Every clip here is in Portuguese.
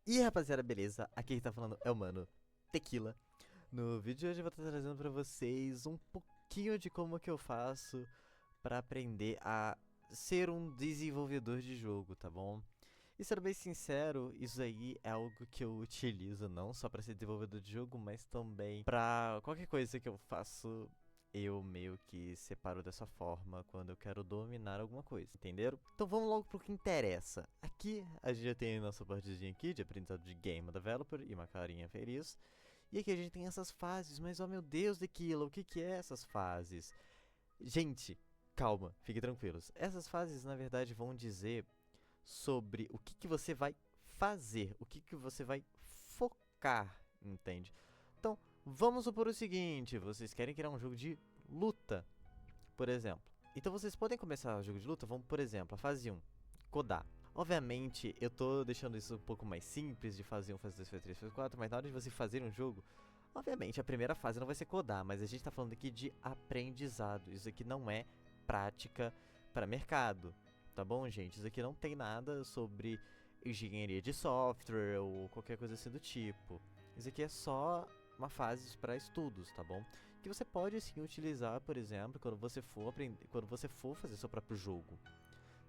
E aí, rapaziada, beleza? Aqui quem tá falando é o Mano Tequila. No vídeo de hoje eu vou estar trazendo pra vocês um pouquinho de como que eu faço pra aprender a ser um desenvolvedor de jogo, tá bom? E sendo bem sincero, isso aí é algo que eu utilizo não só pra ser desenvolvedor de jogo, mas também pra qualquer coisa que eu faço. Eu meio que separo dessa forma quando eu quero dominar alguma coisa, entenderam? Então vamos logo pro que interessa. Aqui a gente já tem a nossa partezinha aqui de aprendizado de Game Developer e uma carinha feliz. E aqui a gente tem essas fases, mas oh meu Deus, Tequila, o que que é essas fases? Gente, calma, fiquem tranquilos. Essas fases na verdade vão dizer sobre o que que você vai fazer, o que que você vai focar, entende? Então, vamos supor o seguinte, vocês querem criar um jogo de luta, por exemplo. Então vocês podem começar o jogo de luta, vamos por exemplo, a fase 1, codar. Obviamente, eu tô deixando isso um pouco mais simples de fase 1, fase 2, fase 3, fase 4, mas na hora de você fazer um jogo, obviamente a primeira fase não vai ser codar, mas a gente tá falando aqui de aprendizado. Isso aqui não é prática para mercado, tá bom, gente? Isso aqui não tem nada sobre engenharia de software ou qualquer coisa assim do tipo. Isso aqui é só uma fase para estudos, tá bom? Que você pode sim utilizar, por exemplo, quando você for aprender, quando você for fazer seu próprio jogo,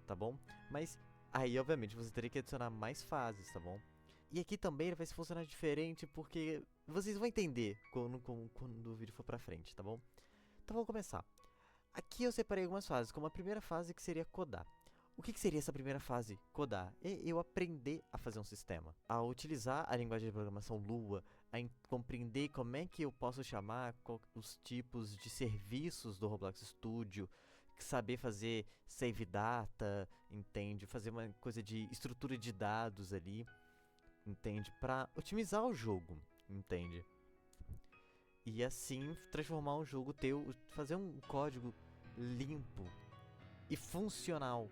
tá bom? Mas aí, obviamente, você teria que adicionar mais fases, tá bom? E aqui também ele vai funcionar diferente porque vocês vão entender quando o vídeo for pra frente, tá bom? Então vamos começar. Aqui eu separei algumas fases, como a primeira fase que seria codar. O que seria essa primeira fase? Codar. É eu aprender a fazer um sistema. A utilizar a linguagem de programação Lua, a compreender como é que eu posso chamar os tipos de serviços do Roblox Studio, saber fazer save data, entende? Fazer uma coisa de estrutura de dados ali, entende? Para otimizar o jogo, entende? E assim transformar um jogo teu, fazer um código limpo e funcional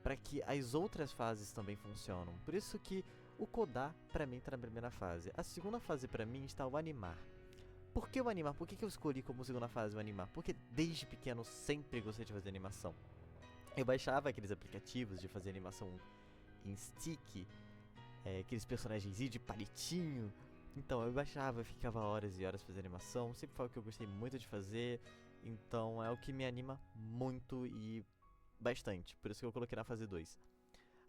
para que as outras fases também funcionam. Por isso que o codar para mim está na primeira fase. A segunda fase para mim está o animar. Por que o animar? Por que eu escolhi como segunda fase o animar? Porque desde pequeno eu sempre gostei de fazer animação. Eu baixava aqueles aplicativos de fazer animação em stick, aqueles personagens de palitinho. Então eu baixava, eu ficava horas e horas fazendo animação. Sempre foi o que eu gostei muito de fazer. Então é o que me anima muito e bastante. Por isso que eu coloquei na fase 2.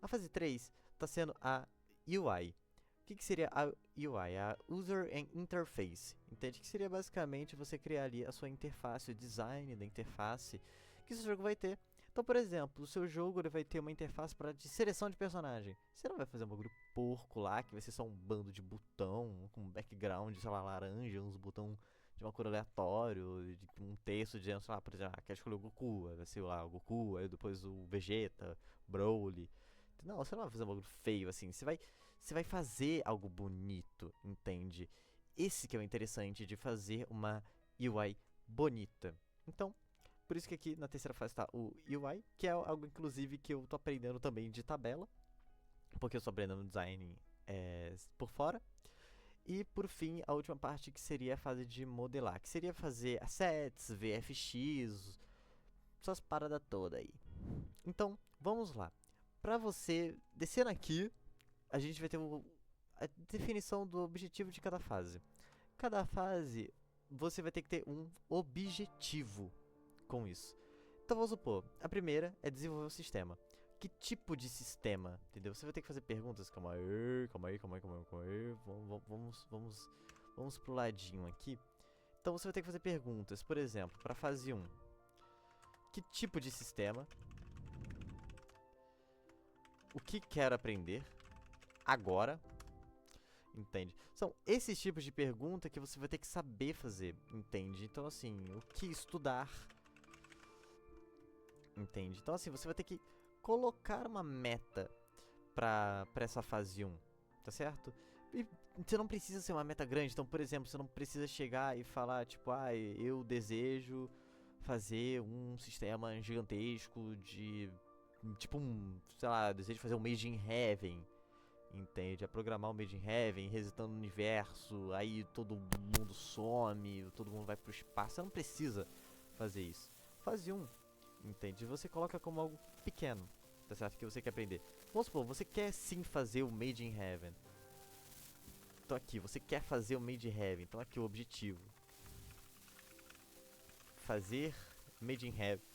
A fase 3 está sendo a UI. O que seria a UI? A User Interface. Entende? Que seria basicamente você criar ali a sua interface, o design da interface que o seu jogo vai ter. Então, por exemplo, o seu jogo ele vai ter uma interface de seleção de personagem. Você não vai fazer um bagulho porco lá, que vai ser só um bando de botão, com background, sei lá, laranja, uns botão de uma cor aleatório, de um texto dizendo, sei lá, por exemplo, quer escolher o Goku, vai ser lá o Goku, aí depois o Vegeta, Broly. Não, você não vai fazer um bagulho feio assim. Você vai fazer algo bonito, entende? Esse que é o interessante de fazer uma UI bonita. Então, por isso que aqui na terceira fase está o UI, que é algo inclusive que eu tô aprendendo também de tabela, porque eu estou aprendendo design por fora. E por fim, a última parte que seria a fase de modelar, que seria fazer assets, VFX, essas paradas todas aí. Então, vamos lá. Para você descer aqui, a gente vai ter a definição do objetivo de cada fase. Cada fase, você vai ter que ter um objetivo com isso. Então vamos supor, a primeira é desenvolver um sistema. Que tipo de sistema, entendeu? Você vai ter que fazer perguntas, calma aí, calma aí, calma aí, calma aí, calma aí. Vamos pro ladinho aqui. Então você vai ter que fazer perguntas, por exemplo, para fase 1. Que tipo de sistema? O que quero aprender agora? Entende? São esses tipos de pergunta que você vai ter que saber fazer, entende? Então, assim, o que estudar, entende? Então, assim, você vai ter que colocar uma meta pra essa fase 1, tá certo? E você não precisa ser uma meta grande, então, por exemplo, você não precisa chegar e falar, tipo, eu desejo fazer um sistema gigantesco de, tipo, sei lá, eu desejo fazer um Made in Heaven, entende? A programar o Made in Heaven, resetando o universo, aí todo mundo some, todo mundo vai pro espaço. Você não precisa fazer isso. Fase 1, entende? Você coloca como algo pequeno, tá certo? Que você quer aprender. Vamos supor, você quer sim fazer o Made in Heaven. Então aqui, você quer fazer o Made in Heaven. Então aqui o objetivo. Fazer Made in Heaven.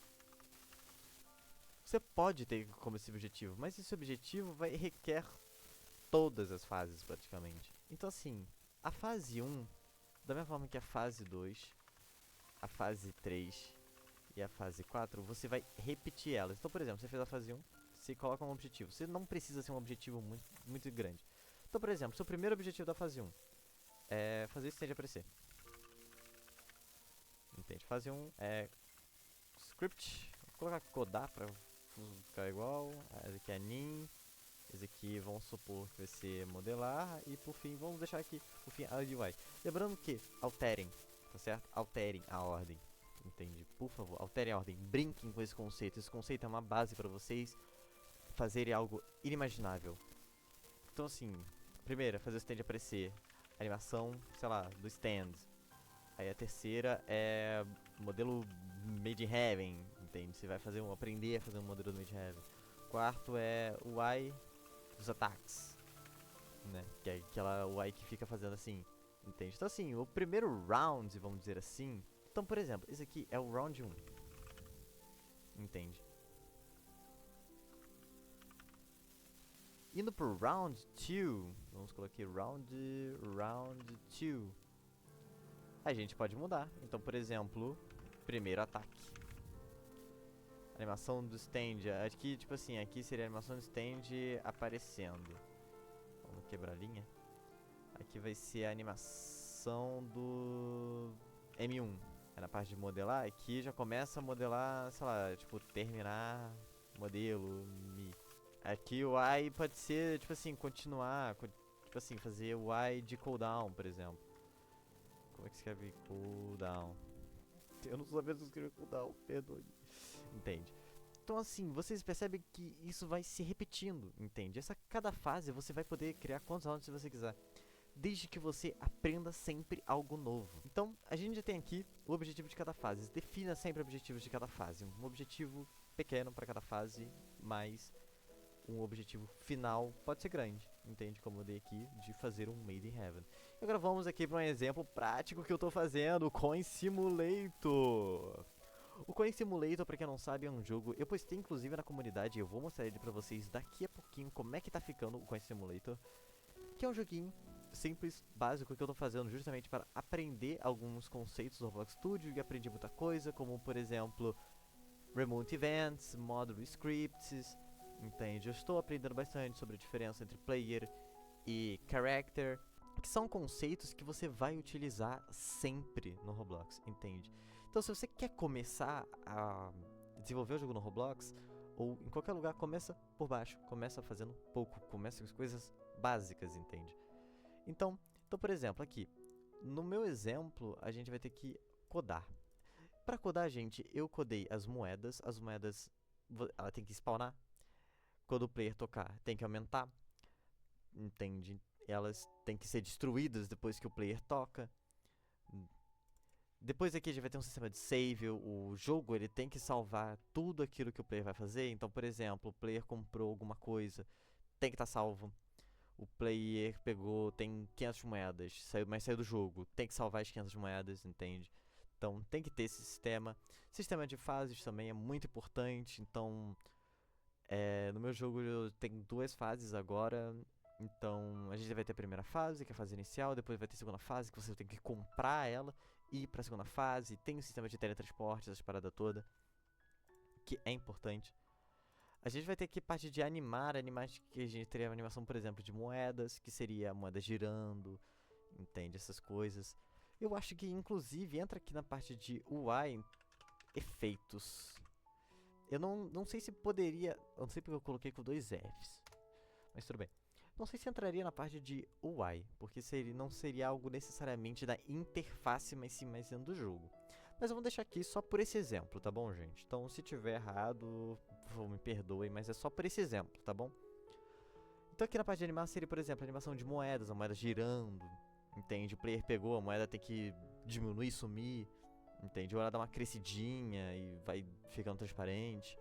Você pode ter como esse objetivo, mas esse objetivo vai requer todas as fases praticamente. Então assim, a fase 1, da mesma forma que a fase 2, a fase 3 e a fase 4, você vai repetir elas. Então, por exemplo, você fez a fase 1, você coloca um objetivo. Você não precisa ser um objetivo muito grande. Então, por exemplo, seu primeiro objetivo da fase 1 é fazer o stand aparecer. Entende? Fase 1 é script. Vou colocar codar pra ficar igual. Esse aqui é nin. Esse aqui vamos supor que vai ser modelar. E por fim, vamos deixar aqui por fim a UI. Lembrando que alterem, tá certo? Alterem a ordem. Entende? Por favor, alterem a ordem. Brinquem com esse conceito. Esse conceito é uma base para vocês fazerem algo inimaginável. Então assim, primeira, fazer o stand aparecer. Animação, sei lá, do stand. Aí a terceira é modelo Made in Heaven, entende? Você vai fazer aprender a fazer um modelo Made in Heaven. Quarto é o UI dos ataques, né? Que é aquela UI que fica fazendo assim, entende? Então assim, o primeiro round, vamos dizer assim. Então, por exemplo, esse aqui é o round 1. Entende? Indo pro round 2, vamos colocar aqui round 2. A gente pode mudar. Então, por exemplo, primeiro ataque. Animação do stand. Aqui, tipo assim, aqui seria a animação do stand aparecendo. Vamos quebrar a linha. Aqui vai ser a animação do M1. É na parte de modelar. Aqui já começa a modelar, sei lá, tipo, terminar modelo, mi. Aqui o Y pode ser, tipo assim, continuar, tipo assim, fazer o Y de cooldown, por exemplo. Como é que escreve cooldown? Eu não sabia escrever cooldown, perdoe. Entende? Então assim, vocês percebem que isso vai se repetindo, entende? Cada fase você vai poder criar quantos rounds você quiser, desde que você aprenda sempre algo novo. Então, a gente já tem aqui o objetivo de cada fase. Defina sempre objetivos de cada fase. Um objetivo pequeno para cada fase, mas um objetivo final pode ser grande, entende? Como eu dei aqui, de fazer um Made in Heaven. E agora vamos aqui para um exemplo prático que eu estou fazendo, o Coin Simulator. O Coin Simulator, pra quem não sabe, é um jogo, eu postei inclusive na comunidade, eu vou mostrar ele pra vocês daqui a pouquinho, como é que tá ficando o Coin Simulator. Que é um joguinho simples, básico, que eu tô fazendo justamente para aprender alguns conceitos do Roblox Studio, e aprendi muita coisa, como por exemplo, Remote Events, Módulo Scripts, entende? Eu estou aprendendo bastante sobre a diferença entre Player e Character, que são conceitos que você vai utilizar sempre no Roblox, entende? Então, se você quer começar a desenvolver o jogo no Roblox, ou em qualquer lugar, começa por baixo, começa fazendo pouco, começa com as coisas básicas, entende? Então, por exemplo, aqui, no meu exemplo, a gente vai ter que codar. Para codar, gente, eu codei as moedas ela tem que spawnar. Quando o player tocar, tem que aumentar, entende? Elas têm que ser destruídas depois que o player toca. Depois aqui a gente vai ter um sistema de save, o jogo ele tem que salvar tudo aquilo que o player vai fazer. Então, por exemplo, o player comprou alguma coisa, tem que estar salvo. O player tem 500 moedas, mas saiu do jogo, tem que salvar as 500 moedas, entende? Então tem que ter esse sistema. Sistema de fases também é muito importante, então no meu jogo eu tenho 2 fases agora. Então a gente vai ter a primeira fase, que é a fase inicial, depois vai ter a segunda fase, que você tem que comprar ela, ir para a segunda fase, tem o sistema de teletransporte, essas paradas todas, que é importante. A gente vai ter aqui parte de animais que a gente teria uma animação, por exemplo, de moedas, que seria a moeda girando, entende? Essas coisas. Eu acho que inclusive entra aqui na parte de UI, efeitos. Eu não sei se poderia, eu não sei porque eu coloquei com 2 Fs, mas tudo bem. Não sei se entraria na parte de UI, porque não seria algo necessariamente da interface, mas sim mais dentro do jogo. Mas vamos deixar aqui só por esse exemplo, tá bom, gente? Então, se tiver errado, por favor, me perdoem, mas é só por esse exemplo, tá bom? Então, aqui na parte de animar seria, por exemplo, a animação de moedas, a moeda girando, entende? O player pegou, a moeda tem que diminuir, sumir, entende? Ou ela dá uma crescidinha e vai ficando transparente.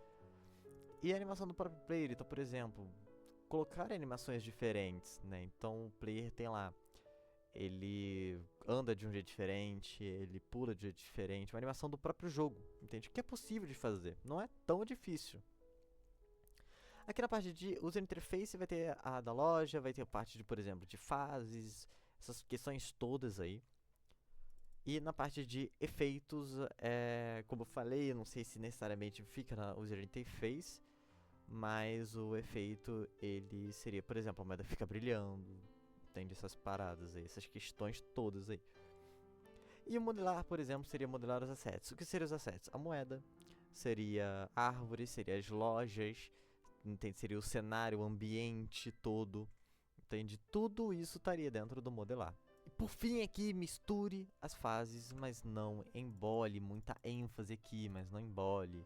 E a animação do próprio player, então, por exemplo, colocar animações diferentes, né? Então o player tem lá ele anda de um jeito diferente, ele pula de um jeito diferente, uma animação do próprio jogo, entende? Que é possível de fazer, não é tão difícil. Aqui na parte de user interface vai ter a da loja, vai ter a parte de, por exemplo, de fases, essas questões todas aí. E na parte de efeitos, como eu falei, eu não sei se necessariamente fica na user interface, mas o efeito, ele seria, por exemplo, a moeda fica brilhando, entende? Essas paradas aí, essas questões todas aí. E o modelar, por exemplo, seria modelar os assets. O que seriam os assets? A moeda, seria a árvore, seria as lojas, entende? Seria o cenário, o ambiente todo, entende? Tudo isso estaria dentro do modelar. E por fim aqui, misture as fases, mas não embole, muita ênfase aqui, mas não embole.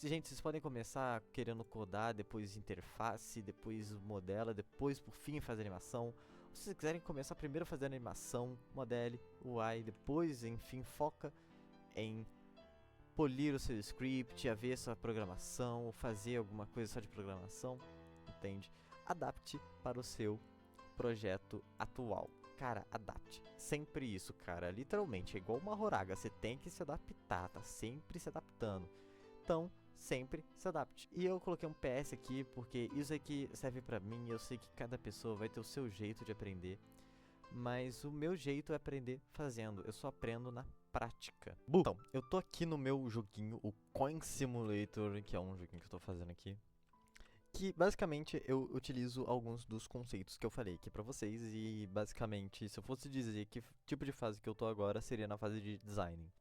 Gente, vocês podem começar querendo codar, depois interface, depois modela, depois por fim faz animação. Se vocês quiserem começar primeiro fazendo animação, modele, UI, depois enfim foca em polir o seu script, a ver sua programação, ou fazer alguma coisa só de programação, entende? Adapte para o seu projeto atual. Cara, adapte. Sempre isso, cara. Literalmente, é igual uma horaga. Você tem que se adaptar, tá sempre se adaptando. Então, sempre se adapte. E eu coloquei um PS aqui, porque isso aqui serve pra mim. Eu sei que cada pessoa vai ter o seu jeito de aprender. Mas o meu jeito é aprender fazendo. Eu só aprendo na prática. Então, eu tô aqui no meu joguinho, o Coin Simulator, que é um joguinho que eu tô fazendo aqui. Que basicamente eu utilizo alguns dos conceitos que eu falei aqui pra vocês. E basicamente, se eu fosse dizer que tipo de fase que eu tô agora, seria na fase de design.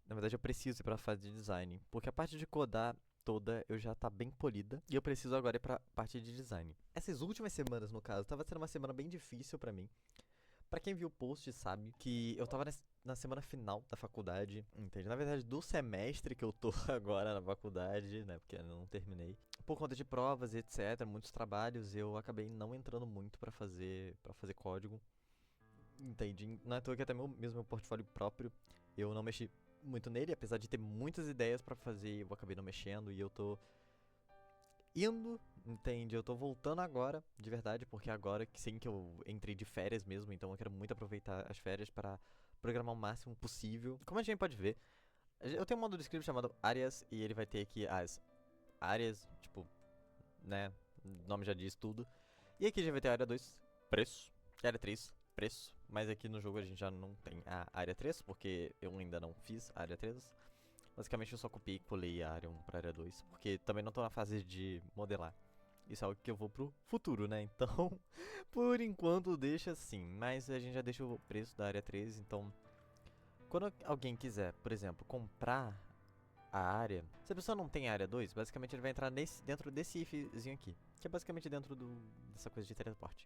Na verdade eu preciso ir pra fase de design, porque a parte de codar toda eu já tá bem polida. E eu preciso agora ir pra parte de design. Essas últimas semanas, no caso, tava sendo uma semana bem difícil pra mim. Pra quem viu o post sabe que eu tava na semana final da faculdade, entende? Na verdade, do semestre que eu tô agora na faculdade, né? Porque eu não terminei. Por conta de provas e etc, muitos trabalhos, eu acabei não entrando muito pra fazer código. Entende? Não é à toa que até mesmo meu portfólio próprio, eu não mexi muito nele, apesar de ter muitas ideias pra fazer, eu acabei não mexendo e eu tô indo, entende? Eu tô voltando agora, de verdade, porque agora que sim que eu entrei de férias mesmo, então eu quero muito aproveitar as férias para programar o máximo possível. Como a gente pode ver, eu tenho um módulo de script chamado áreas e ele vai ter aqui as áreas, tipo, né, o nome já diz tudo. E aqui a gente vai ter a área 2, preço, e a área 3, preço, mas aqui no jogo a gente já não tem a área 3, porque eu ainda não fiz a área 3. Basicamente eu só copiei e colei a área 1 pra área 2, porque também não tô na fase de modelar. Isso é algo que eu vou pro futuro, né? Então, por enquanto deixa assim, mas a gente já deixa o preço da área 3, então... Quando alguém quiser, por exemplo, comprar a área, se a pessoa não tem a área 2, basicamente ele vai entrar dentro desse ifzinho aqui, que é basicamente dentro dessa coisa de teleporte.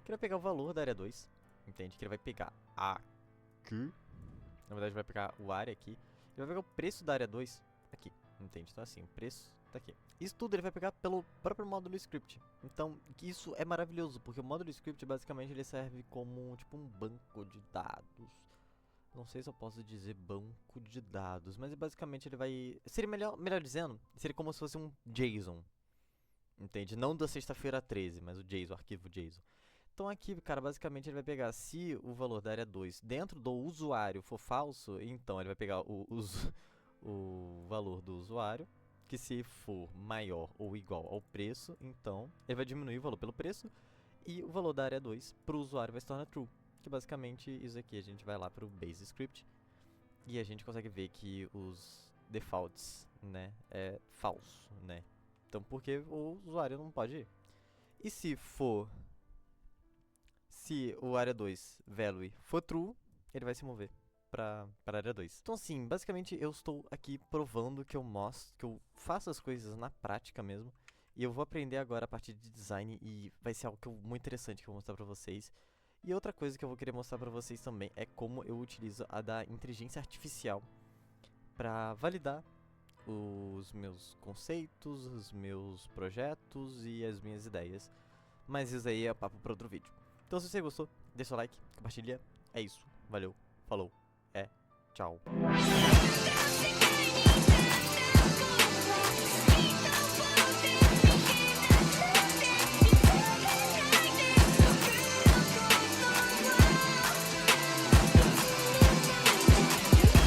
Que ele vai pegar o valor da área 2, entende? Que ele vai pegar aqui, na verdade vai pegar o área aqui, ele vai pegar o preço da área 2 aqui, entende? Então assim, o preço tá aqui. Isso tudo ele vai pegar pelo próprio módulo script. Então, isso é maravilhoso, porque o módulo script basicamente ele serve como tipo um banco de dados. Não sei se eu posso dizer banco de dados, mas basicamente ele vai... Seria melhor dizendo, seria como se fosse um JSON. Entende? Não da sexta-feira 13, mas o JSON, o arquivo JSON. Então aqui, cara, basicamente ele vai pegar, se o valor da área 2 dentro do usuário for falso, então ele vai pegar o valor do usuário, que se for maior ou igual ao preço, então ele vai diminuir o valor pelo preço, e o valor da área 2 para o usuário vai se tornar true. Que basicamente isso aqui, a gente vai lá para o base script, e a gente consegue ver que os defaults, né, é falso, né. Então porque o usuário não pode ir. E se o área 2 value for true, ele vai se mover para a área 2. Então assim, basicamente eu estou aqui provando que eu faço as coisas na prática mesmo. E eu vou aprender agora a parte de design e vai ser algo muito interessante que eu vou mostrar pra vocês. E outra coisa que eu vou querer mostrar pra vocês também é como eu utilizo a da inteligência artificial para validar os meus conceitos, os meus projetos e as minhas ideias. Mas isso aí é papo para outro vídeo. Então se você gostou, deixa o like, compartilha. É isso. Valeu. Falou. Tchau.